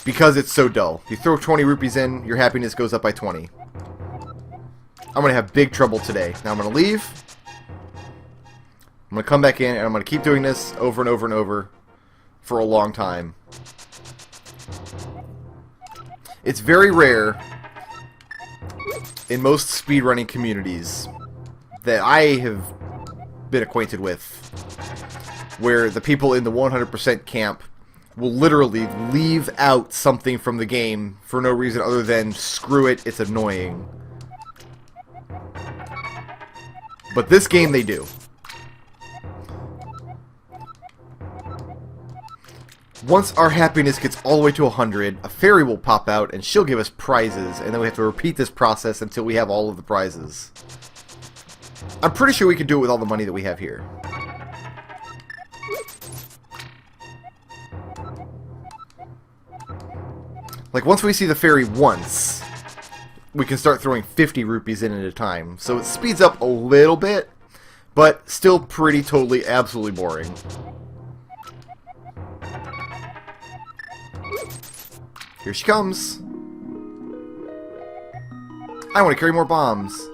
Because it's so dull. You throw 20 rupees in, your happiness goes up by 20. I'm going to have big trouble today. Now I'm going to leave. I'm going to come back in, and I'm going to keep doing this over and over and over for a long time. It's very rare in most speedrunning communities that I have been acquainted with where the people in the 100% camp will literally leave out something from the game for no reason other than screw it, it's annoying. But this game they do. Once our happiness gets all the way to 100, a fairy will pop out and she'll give us prizes, and then we have to repeat this process until we have all of the prizes. I'm pretty sure we can do it with all the money that we have here. Like, once we see the fairy once, we can start throwing 50 rupees in at a time. So it speeds up a little bit, but still pretty totally absolutely boring. Here she comes. I want to carry more bombs.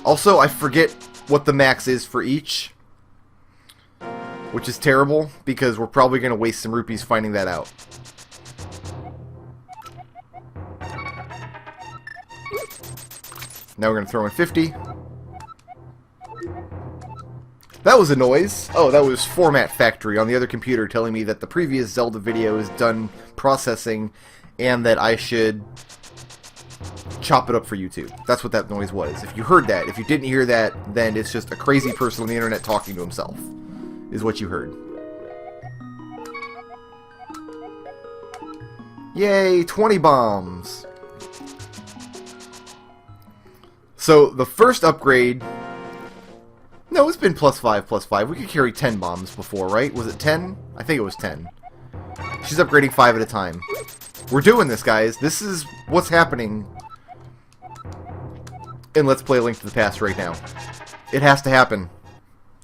Also, I forget what the max is for each, which is terrible, because we're probably going to waste some rupees finding that out. Now we're going to throw in 50. That was a noise. Oh, that was Format Factory on the other computer telling me that the previous Zelda video is done processing and that I should chop it up for YouTube. That's what that noise was. If you heard that, if you didn't hear that, then it's just a crazy person on the internet talking to himself, is what you heard. Yay, 20 bombs. So the first upgrade... No, it's been +5, +5. We could carry 10 bombs before, right? Was it 10? I think it was 10. She's upgrading 5 at a time. We're doing this, guys. This is what's happening in Let's Play A Link to the Past right now. It has to happen.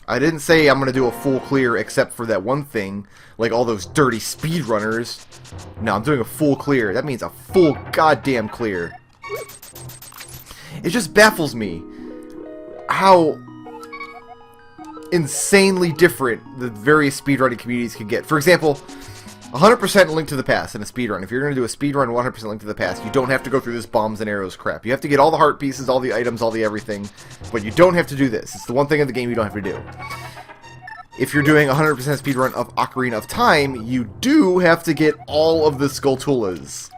I didn't say I'm going to do a full clear except for that one thing, like all those dirty speedrunners. No, I'm doing a full clear. That means a full goddamn clear. It just baffles me how insanely different the various speedrunning communities can get. For example, 100% Link to the Past in a speedrun. If you're going to do a speedrun 100% Link to the Past, you don't have to go through this bombs and arrows crap. You have to get all the heart pieces, all the items, all the everything, but you don't have to do this. It's the one thing in the game you don't have to do. If you're doing 100% speedrun of Ocarina of Time, you do have to get all of the Skulltulas.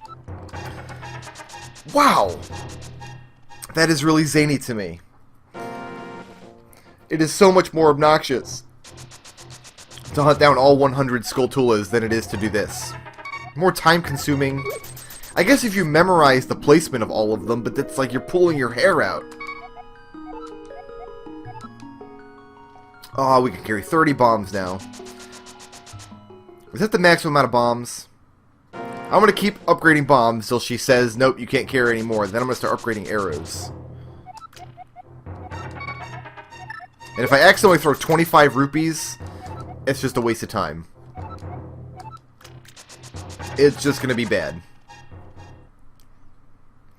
Wow! That is really zany to me. It is so much more obnoxious to hunt down all 100 Skulltulas than it is to do this. More time consuming. I guess if you memorize the placement of all of them, but that's like you're pulling your hair out. Oh, we can carry 30 bombs now. Is that the maximum amount of bombs? I'm going to keep upgrading bombs till she says, nope, you can't carry anymore. Then I'm going to start upgrading arrows. And if I accidentally throw 25 rupees, it's just a waste of time. It's just going to be bad.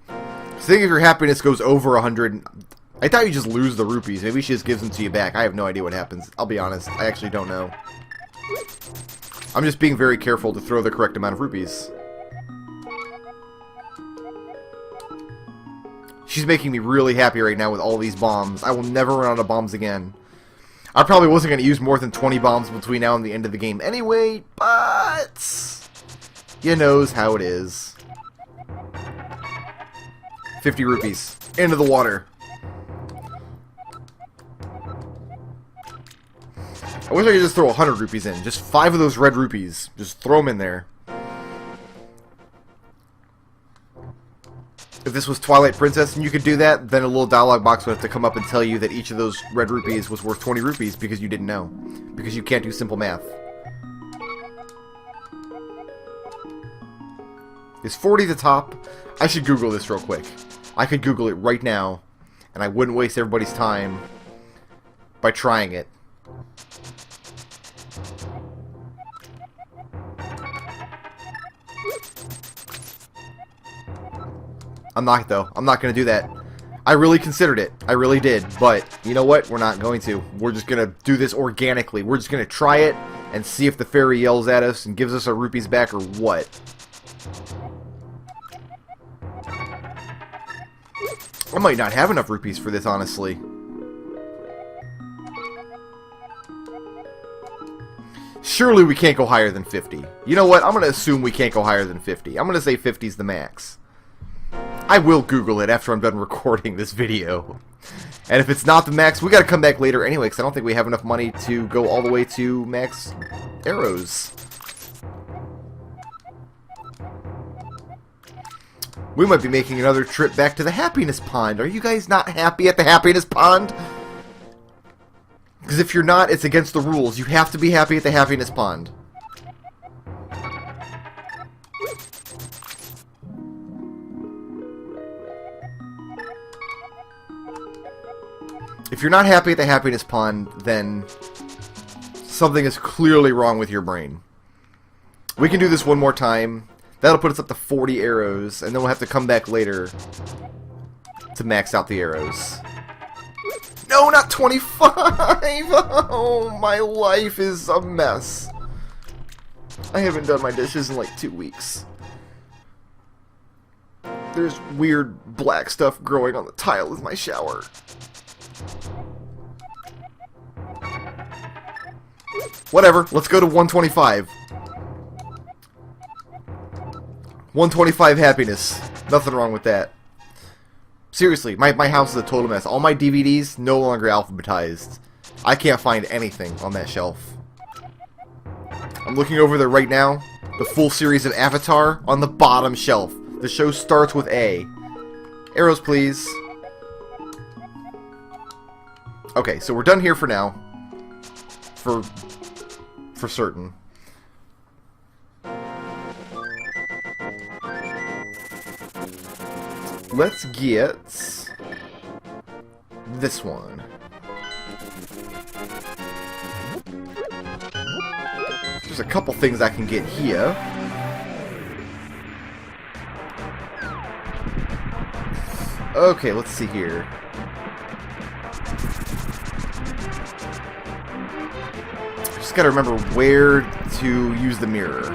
So think if your happiness goes over 100... I thought you just lose the rupees. Maybe she just gives them to you back. I have no idea what happens. I'll be honest. I actually don't know. I'm just being very careful to throw the correct amount of rupees. She's making me really happy right now with all these bombs. I will never run out of bombs again. I probably wasn't going to use more than 20 bombs between now and the end of the game anyway, but... you knows how it is. 50 rupees. Into the water. I wish I could just throw 100 rupees in. Just 5 of those red rupees. Just throw them in there. If this was Twilight Princess and you could do that, then a little dialogue box would have to come up and tell you that each of those red rupees was worth 20 rupees because you didn't know. Because you can't do simple math. Is 40 the top? I should Google this real quick. I could Google it right now, and I wouldn't waste everybody's time by trying it. I'm not, though. I'm not going to do that. I really considered it. I really did. But, you know what? We're not going to. We're just going to do this organically. We're just going to try it and see if the fairy yells at us and gives us our rupees back or what. I might not have enough rupees for this, honestly. Surely we can't go higher than 50. You know what? I'm going to assume we can't go higher than 50. I'm going to say 50 is the max. I will Google it after I'm done recording this video. And if it's not the max, we got to come back later anyway, because I don't think we have enough money to go all the way to max arrows. We might be making another trip back to the happiness pond. Are you guys not happy at the happiness pond? Because if you're not, it's against the rules. You have to be happy at the happiness pond. If you're not happy at the happiness pond, then something is clearly wrong with your brain. We can do this one more time. That'll put us up to 40 arrows, and then we'll have to come back later to max out the arrows. No, not 25! Oh, my life is a mess. I haven't done my dishes in like 2 weeks. There's weird black stuff growing on the tile of my shower. Whatever, let's go to 125. 125 happiness. Nothing wrong with that. Seriously, my house is a total mess. All my DVDs no longer alphabetized. I can't find anything on that shelf. I'm looking over there right now. The full series of Avatar on the bottom shelf. The show starts with A. Arrows, please. Okay, so we're done here for now. For certain. Let's get this one. There's a couple things I can get here. Okay, let's see here. Just gotta remember where to use the mirror.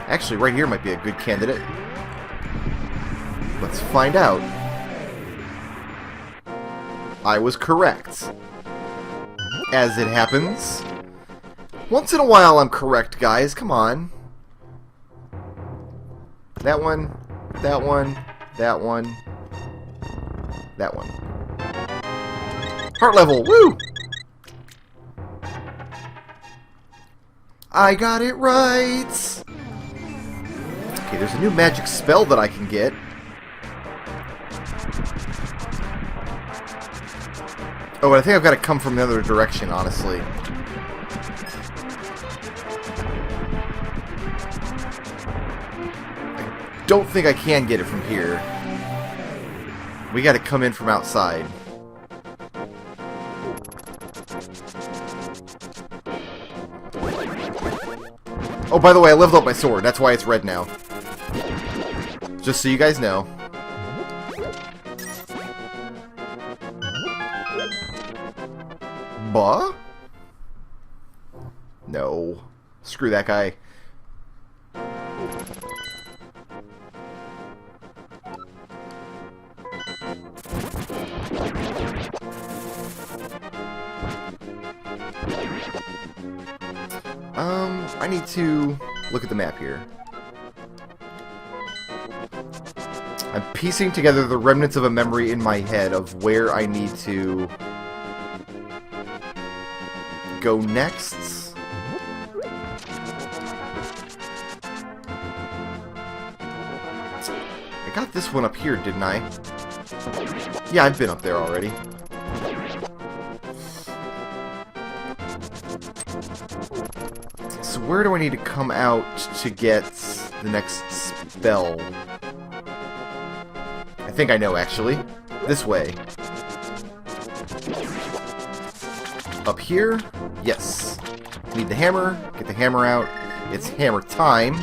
Actually, right here might be a good candidate. Let's find out. I was correct. As it happens. Once in a while I'm correct, guys. Come on. That one. That one. That one. That one. Heart level. Woo! I got it right! Okay, there's a new magic spell that I can get. Oh, and I think I've got to come from the other direction, honestly. I don't think I can get it from here. We got to come in from outside. Oh, by the way, I leveled up my sword. That's why it's red now. Just so you guys know. Bah? No. Screw that guy. I need to look at the map here. I'm piecing together the remnants of a memory in my head of where I need to go next. I got this one up here, didn't I? Yeah, I've been up there already. So where do I need to come out to get the next spell? I think I know, actually. This way. Up here? Yes. Need the hammer. Get the hammer out. It's hammer time.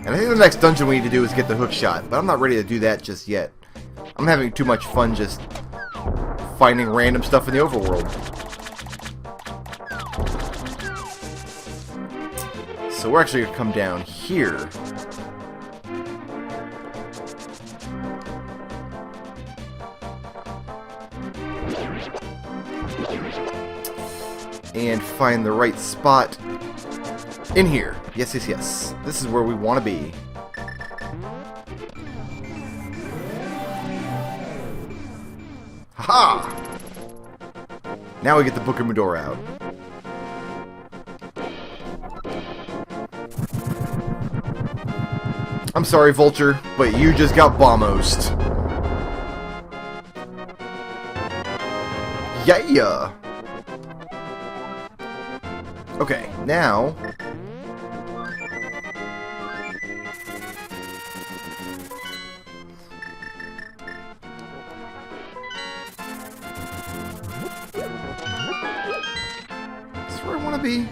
And I think the next dungeon we need to do is get the hook shot, but I'm not ready to do that just yet. I'm having too much fun just finding random stuff in the overworld. So we're actually going to come down here. And find the right spot in here. Yes, yes, yes. This is where we want to be. Ha! Now we get the Book of Medora out. I'm sorry, Vulture, but you just got bombosed. Yeah! Okay, now... That's where I want to be.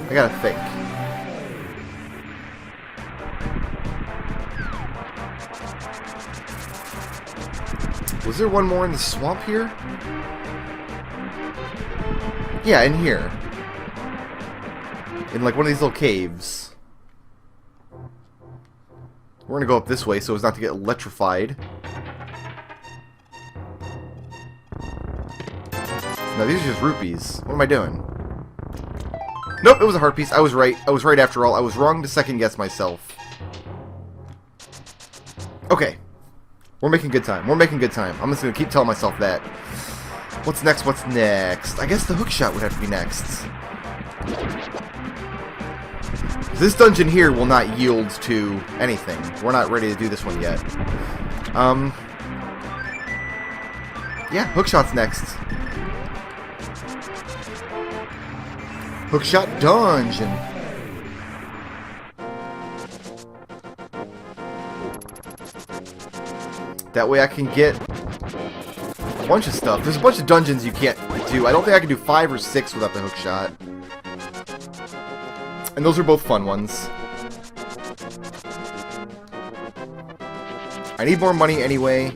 I gotta think. Was there one more in the swamp here? Yeah, in here. In like one of these little caves. We're gonna go up this way so as not to get electrified. No, these are just rupees. What am I doing? Nope, it was a heart piece. I was right. I was right after all. I was wrong to second guess myself. Okay. We're making good time. We're making good time. I'm just gonna keep telling myself that. What's next? What's next? I guess the hook shot would have to be next. This dungeon here will not yield to anything. We're not ready to do this one yet. Yeah, hookshot's next. Hookshot dungeon. That way I can get a bunch of stuff. There's a bunch of dungeons you can't do. I don't think I can do 5 or 6 without the hookshot. And those are both fun ones. I need more money anyway.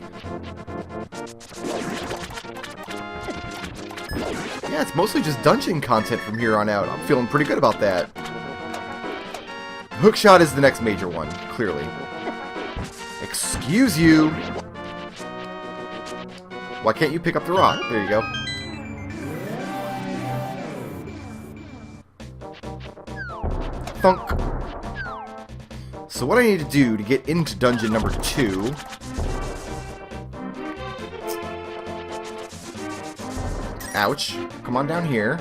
Yeah, it's mostly just dungeon content from here on out. I'm feeling pretty good about that. Hookshot is the next major one, clearly. Excuse you! Why can't you pick up the rock? There you go. Thunk. So what I need to do to get into dungeon number 2... Ouch. Come on down here.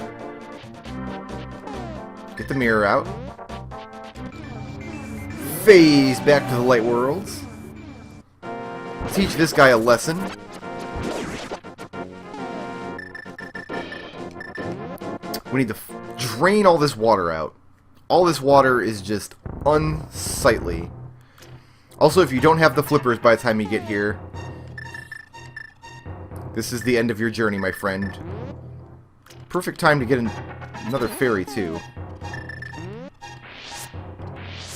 Get the mirror out. Phase back to the light worlds. Teach this guy a lesson. We need to drain all this water out. All this water is just unsightly. Also, if you don't have the flippers by the time you get here, this is the end of your journey, my friend. Perfect time to get another fairy, too.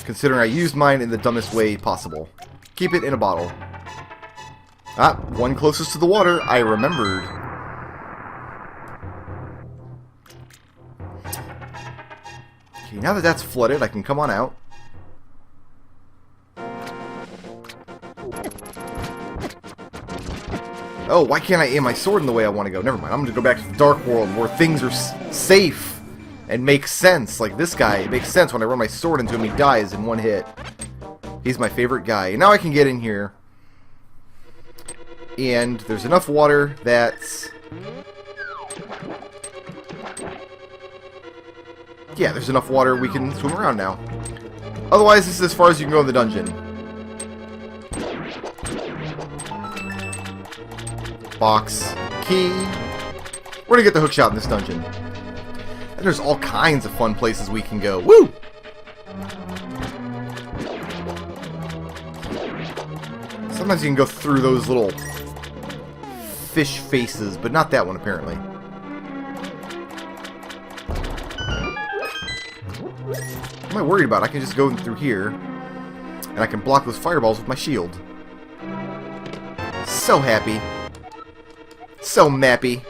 Considering I used mine in the dumbest way possible. Keep it in a bottle. Ah, one closest to the water. I remembered. Okay, now that that's flooded, I can come on out. Oh, why can't I aim my sword in the way I want to go? Never mind, I'm going to go back to the Dark World where things are safe and make sense. Like this guy, it makes sense when I run my sword into him, he dies in one hit. He's my favorite guy. And now I can get in here. And there's enough water that... Yeah, there's enough water we can swim around now. Otherwise, this is as far as you can go in the dungeon. Box. Key. We're gonna get the hookshot in this dungeon. And there's all kinds of fun places we can go. Woo! Sometimes you can go through those little fish faces, but not that one apparently. What am I worried about? I can just go through here. And I can block those fireballs with my shield. So happy. So mappy.